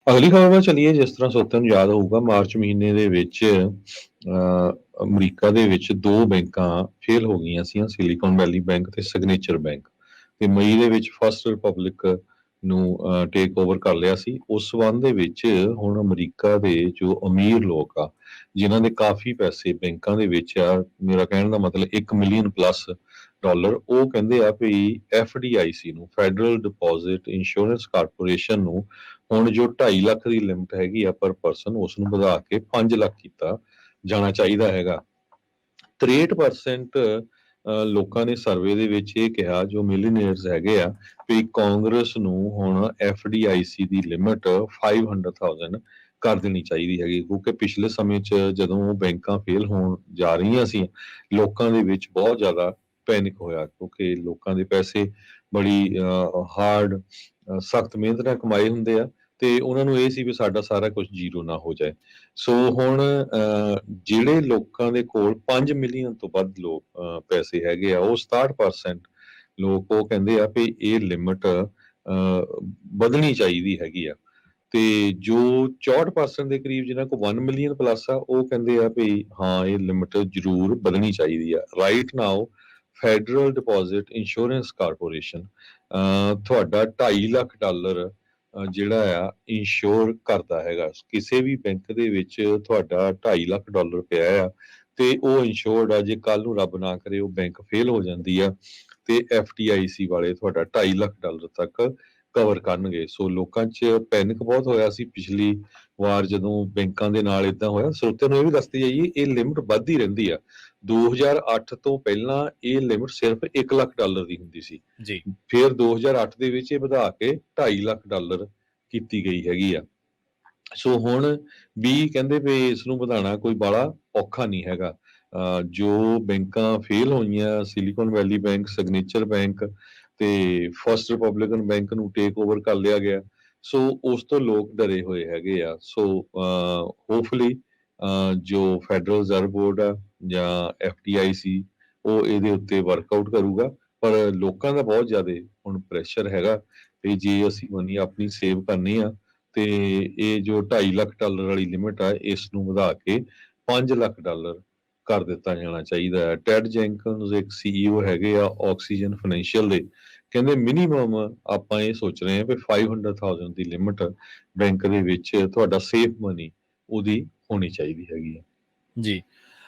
ਅਗਲੀ ਖਬਰ ਵੱਲ ਚੱਲੀਏ। ਜਿਸ ਤਰ੍ਹਾਂ ਸਰੋਤਿਆਂ ਨੂੰ ਯਾਦ ਹੋਊਗਾ, ਮਾਰਚ ਮਹੀਨੇ ਦੇ ਵਿੱਚ ਅਮਰੀਕਾ ਦੇ ਵਿੱਚ 2 ਬੈਂਕਾਂ ਫੇਲ ਹੋ ਗਈਆਂ ਸੀ, ਸਿਲੀਕਾਨ ਵੈਲੀ ਬੈਂਕ ਤੇ ਸਿਗਨੇਚਰ ਬੈਂਕ। ਤੇ ਮਈ ਦੇ ਵਿੱਚ ਫਸਟ ਰਿਪਬਲਿਕ ਨੂੰ ਟੇਕ ਓਵਰ ਕਰ ਲਿਆ ਸੀ। ਉਸ ਸੰਬੰਧ ਦੇ ਵਿੱਚ ਹੁਣ ਅਮਰੀਕਾ ਦੇ ਜੋ ਅਮੀਰ ਲੋਕ ਆ, ਜਿਨ੍ਹਾਂ ਦੇ ਕਾਫੀ ਪੈਸੇ ਬੈਂਕਾਂ ਦੇ ਵਿੱਚ ਆ, ਮੇਰਾ ਕਹਿਣ ਦਾ ਮਤਲਬ 1 ਮਿਲੀਅਨ ਪਲੱਸ ਡਾਲਰ, ਉਹ ਕਹਿੰਦੇ ਆ ਵੀ FDIC ਨੂੰ, ਫੈਡਰਲ ਡਿਪੋਜ਼ਿਟ ਇੰਸ਼ੋਰੈਂਸ ਕਾਰਪੋਰੇਸ਼ਨ ਨੂੰ, ਹੁਣ ਜੋ 2.5 ਲੱਖ ਦੀ ਲਿਮਟ ਹੈਗੀ ਆ ਪਰ ਪਰਸਨ, ਉਸ ਨੂੰ ਵਧਾ ਕੇ 5 ਲੱਖ ਕੀਤਾ ਜਾਣਾ ਚਾਹੀਦਾ ਹੈਗਾ। 63% ਲੋਕਾਂ ਨੇ ਸਰਵੇ ਦੇ ਵਿੱਚ ਇਹ ਕਿਹਾ, ਜੋ ਮਿਲੀਅਨੇਅਰਸ ਹੈਗੇ ਆ, ਵੀ ਕਾਂਗਰਸ ਨੂੰ ਹੁਣ FDIC ਦੀ ਲਿਮਟ 500,000 ਕਰ ਦੇਣੀ ਚਾਹੀਦੀ ਹੈਗੀ। ਕਿਉਂਕਿ ਪਿਛਲੇ ਸਮੇਂ 'ਚ ਜਦੋਂ ਬੈਂਕਾਂ ਫੇਲ ਹੋਣ ਜਾ ਰਹੀਆਂ ਸੀ, ਲੋਕਾਂ ਦੇ ਵਿੱਚ ਬਹੁਤ ਜ਼ਿਆਦਾ ਪੈਨਿਕ ਹੋਇਆ, ਕਿਉਂਕਿ ਲੋਕਾਂ ਦੇ ਪੈਸੇ ਬੜੀ ਹਾਰਡ ਸਖਤ ਮਿਹਨਤ ਨਾਲ ਕਮਾਏ ਹੁੰਦੇ ਆ, ਤੇ ਉਹਨਾਂ ਨੂੰ ਇਹ ਸੀ ਵੀ ਸਾਡਾ ਸਾਰਾ ਕੁਝ ਜ਼ੀਰੋ ਨਾ ਹੋ ਜਾਏ। ਸੋ ਹੁਣ ਜਿਹੜੇ ਲੋਕਾਂ ਦੇ ਕੋਲ 5 ਮਿਲੀਅਨ ਤੋਂ ਵੱਧ ਲੋਕ ਪੈਸੇ ਹੈਗੇ ਆ, ਉਹ 67% ਲੋਕ ਉਹ ਕਹਿੰਦੇ ਆ ਵੀ ਇਹ ਲਿਮਟ ਵਧਣੀ ਚਾਹੀਦੀ ਹੈਗੀ ਆ। ਤੇ ਜੋ 64% ਦੇ ਕਰੀਬ ਜਿਨ੍ਹਾਂ ਕੋਲ 1 ਮਿਲੀਅਨ ਪਲੱਸ ਆ, ਉਹ ਕਹਿੰਦੇ ਆ ਵੀ ਹਾਂ ਇਹ ਲਿਮਟ ਜ਼ਰੂਰ ਵਧਣੀ ਚਾਹੀਦੀ ਆ। Right now federal deposit insurance corporation ਤੁਹਾਡਾ 2.5 ਲੱਖ ਡਾਲਰ ਜਿਹੜਾ ਆ ਇੰਸ਼ੋਰ ਕਰਦਾ ਹੈਗਾ। ਕਿਸੇ ਵੀ ਬੈਂਕ ਦੇ ਵਿੱਚ ਤੁਹਾਡਾ 2.5 ਲੱਖ ਡਾਲਰ ਪਿਆ ਆ, ਤੇ ਉਹ ਇੰਸ਼ੋਰਡ ਆ। ਜੇ ਕੱਲ ਨੂੰ ਰੱਬ ਨਾ ਕਰੇ ਉਹ ਬੈਂਕ ਫੇਲ ਹੋ ਜਾਂਦੀ ਆ, ਤੇ FDIC ਵਾਲੇ ਤੁਹਾਡਾ 2.5 ਲੱਖ ਡਾਲਰ ਤੱਕ ਕਵਰ ਕਰਨਗੇ। ਸੋ ਲੋਕਾਂ 'ਚ ਪੈਨਿਕ ਬਹੁਤ ਹੋਇਆ ਸੀ ਪਿਛਲੀ ਵਾਰ ਜਦੋਂ ਬੈਂਕਾਂ ਦੇ ਨਾਲ ਏਦਾਂ ਹੋਇਆ। ਸਰੋਤਿਆਂ ਨੂੰ ਇਹ ਵੀ ਦੱਸਦੀ ਜਾਈਏ, ਇਹ ਲਿਮਟ ਵੱਧਦੀ ਰਹਿੰਦੀ ਆ। 2008 ਤੋਂ ਪਹਿਲਾਂ ਇਹ ਲਿਮਟ ਸਿਰਫ 1 ਲੱਖ ਡਾਲਰ ਦੀ ਹੁੰਦੀ ਸੀ। ਜੀ ਫਿਰ 2008 ਦੇ ਵਿੱਚ ਇਹ ਵਧਾ ਕੇ 2.5 ਲੱਖ ਡਾਲਰ ਕੀਤੀ ਗਈ ਹੈਗੀ ਆ। ਸੋ ਹੁਣ ਵੀ ਕਹਿੰਦੇ ਵੀ ਇਸ ਨੂੰ ਵਧਾਉਣਾ ਕੋਈ ਬਾਲਾ ਔਖਾ ਨਹੀਂ ਹੈਗਾ। ਜੋ ਬੈਂਕਾਂ ਫੇਲ ਹੋਈਆਂ, ਸਿਲੀਕਾਨ ਵੈਲੀ ਬੈਂਕ, ਸਿਗਨੇਚਰ ਬੈਂਕ ਤੇ ਫਸਟ ਰਿਪਬਲਿਕਨ ਬੈਂਕ ਨੂੰ ਟੇਕ ਓਵਰ ਕਰ ਲਿਆ ਗਿਆ। ਸੋ ਉਸ ਤੋਂ ਲੋਕ ਡਰੇ ਹੋਏ ਹੈਗੇ ਆ। ਸੋ ਹੋਪਫੁਲੀ ਜੋ ਫੈਡਰਲ ਰਿਜ਼ਰਵ ਬੋਰਡ ਆ ਜਾਂ FDIC, ਉਹ ਇਹਦੇ ਉੱਤੇ ਵਰਕਆਊਟ ਕਰੂਗਾ। ਪਰ ਲੋਕਾਂ ਦਾ ਬਹੁਤ ਜ਼ਿਆਦਾ ਹੁਣ ਪ੍ਰੈਸ਼ਰ ਹੈਗਾ ਵੀ ਜੇ ਅਸੀਂ ਮਨੀ ਆਪਣੀ ਸੇਵ ਕਰਨੀ ਆ, ਤੇ ਇਹ ਜੋ 2.5 ਲੱਖ ਡਾਲਰ ਵਾਲੀ ਲਿਮਟ ਆ, ਇਸ ਨੂੰ ਵਧਾ ਕੇ 5 ਲੱਖ ਡਾਲਰ ਕਰ ਦਿੱਤਾ ਜਾਣਾ ਚਾਹੀਦਾ ਹੈ। ਟੈਡ ਜੈਂਕਨਸ ਇੱਕ CEO ਹੈਗੇ ਆ ਆਕਸੀਜਨ ਫਾਈਨੈਂਸ਼ੀਅਲ ਦੇ, ਕਹਿੰਦੇ ਮਿਨੀਮਮ ਆਪਾਂ ਇਹ ਸੋਚ ਰਹੇ ਹਾਂ ਵੀ 500,000 ਦੀ ਲਿਮਟ ਬੈਂਕ ਦੇ ਵਿੱਚ ਤੁਹਾਡਾ ਸੇਫ ਮਨੀ ਉਹਦੀ ਹੋਣੀ ਚਾਹੀਦੀ ਹੈਗੀ ਆ। ਜੀ